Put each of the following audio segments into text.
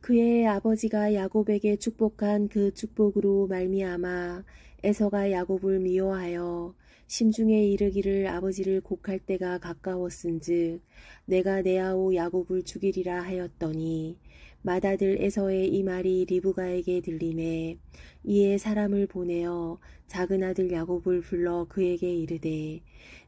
그의 아버지가 야곱에게 축복한 그 축복으로 말미암아 에서가 야곱을 미워하여 심중에 이르기를 아버지를 곡할 때가 가까웠은즉 내가 내 아우 야곱을 죽이리라 하였더니 맏아들 에서의 이 말이 리브가에게 들리매 이에 사람을 보내어 작은 아들 야곱을 불러 그에게 이르되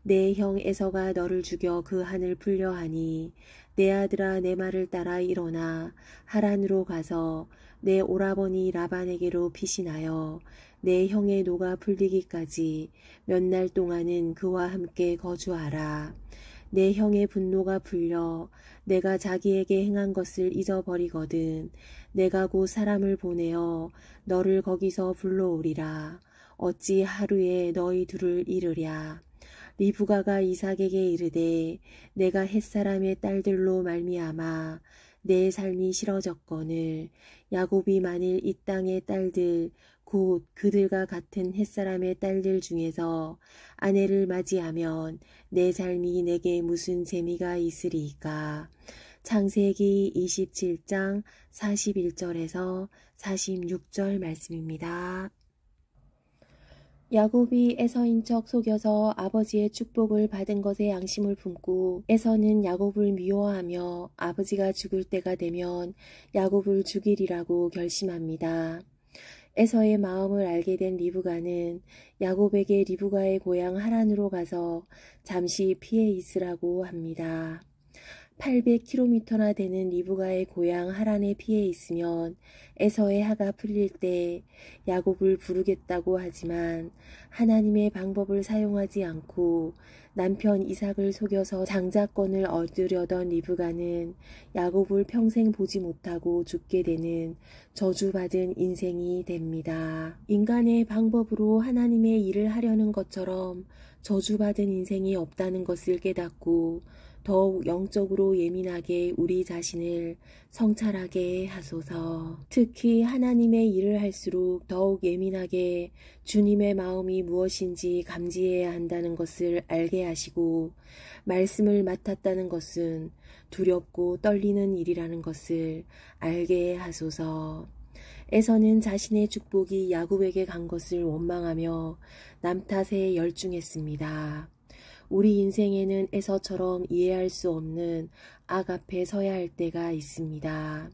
내 형 에서가 너를 죽여 그 한을 풀려 하니 내 아들아 내 말을 따라 일어나 하란으로 가서 내 오라버니 라반에게로 피신하여 내 형의 노가 풀리기까지 몇 날 동안은 그와 함께 거주하라. 내 형의 분노가 풀려 내가 자기에게 행한 것을 잊어버리거든 내가 곧 사람을 보내어 너를 거기서 불러오리라. 어찌 하루에 너희 둘을 이르랴. 리브가가 이삭에게 이르되 내가 햇사람의 딸들로 말미암아 내 삶이 싫어졌거늘 야곱이 만일 이 땅의 딸들 곧 그들과 같은 햇사람의 딸들 중에서 아내를 맞이하면 내 삶이 내게 무슨 재미가 있으리이까. 창세기 27장 41절에서 46절 말씀입니다. 야곱이 에서인 척 속여서 아버지의 축복을 받은 것에 양심을 품고 에서는 야곱을 미워하며 아버지가 죽을 때가 되면 야곱을 죽이리라고 결심합니다. 에서의 마음을 알게 된 리브가는 야곱에게 리브가의 고향 하란으로 가서 잠시 피해 있으라고 합니다. 800km나 되는 리브가의 고향 하란에 피해 있으면 에서의 하가 풀릴 때 야곱을 부르겠다고 하지만 하나님의 방법을 사용하지 않고 남편 이삭을 속여서 장자권을 얻으려던 리브가는 야곱을 평생 보지 못하고 죽게 되는 저주받은 인생이 됩니다. 인간의 방법으로 하나님의 일을 하려는 것처럼 저주받은 인생이 없다는 것을 깨닫고 더욱 영적으로 예민하게 우리 자신을 성찰하게 하소서. 특히 하나님의 일을 할수록 더욱 예민하게 주님의 마음이 무엇인지 감지해야 한다는 것을 알게 하시고 말씀을 맡았다는 것은 두렵고 떨리는 일이라는 것을 알게 하소서. 에서는 자신의 축복이 야곱에게 간 것을 원망하며 남 탓에 열중했습니다. 우리 인생에는 에서처럼 이해할 수 없는 악 앞에 서야 할 때가 있습니다.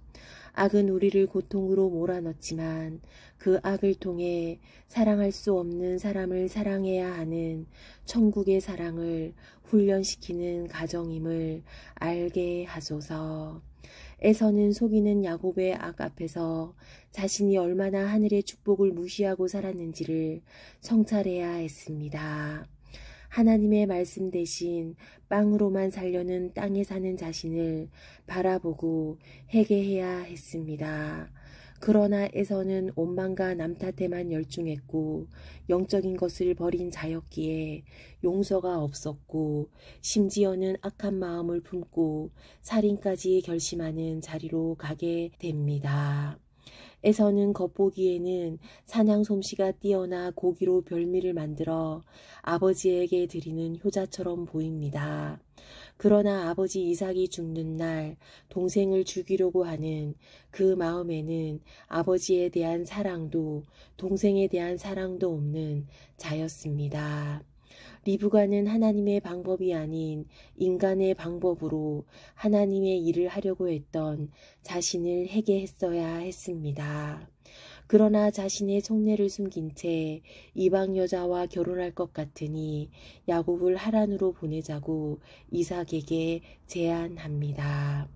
악은 우리를 고통으로 몰아넣지만 그 악을 통해 사랑할 수 없는 사람을 사랑해야 하는 천국의 사랑을 훈련시키는 가정임을 알게 하소서. 에서는 속이는 야곱의 악 앞에서 자신이 얼마나 하늘의 축복을 무시하고 살았는지를 성찰해야 했습니다. 하나님의 말씀 대신 빵으로만 살려는 땅에 사는 자신을 바라보고 회개해야 했습니다. 그러나 에서는 원망과 남 탓에만 열중했고 영적인 것을 버린 자였기에 용서가 없었고 심지어는 악한 마음을 품고 살인까지 결심하는 자리로 가게 됩니다. 에서는 겉보기에는 사냥 솜씨가 뛰어나 고기로 별미를 만들어 아버지에게 드리는 효자처럼 보입니다. 그러나 아버지 이삭이 죽는 날 동생을 죽이려고 하는 그 마음에는 아버지에 대한 사랑도 동생에 대한 사랑도 없는 자였습니다. 리브가는 하나님의 방법이 아닌 인간의 방법으로 하나님의 일을 하려고 했던 자신을 회개했어야 했습니다. 그러나 자신의 속내를 숨긴 채 이방 여자와 결혼할 것 같으니 야곱을 하란으로 보내자고 이삭에게 제안합니다.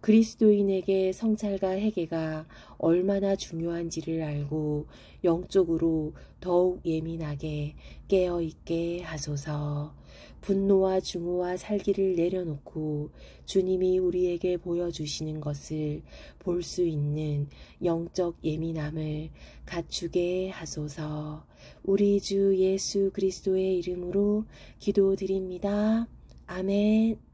그리스도인에게 성찰과 회개가 얼마나 중요한지를 알고 영적으로 더욱 예민하게 깨어있게 하소서. 분노와 증오와 살기를 내려놓고 주님이 우리에게 보여주시는 것을 볼 수 있는 영적 예민함을 갖추게 하소서. 우리 주 예수 그리스도의 이름으로 기도드립니다. 아멘.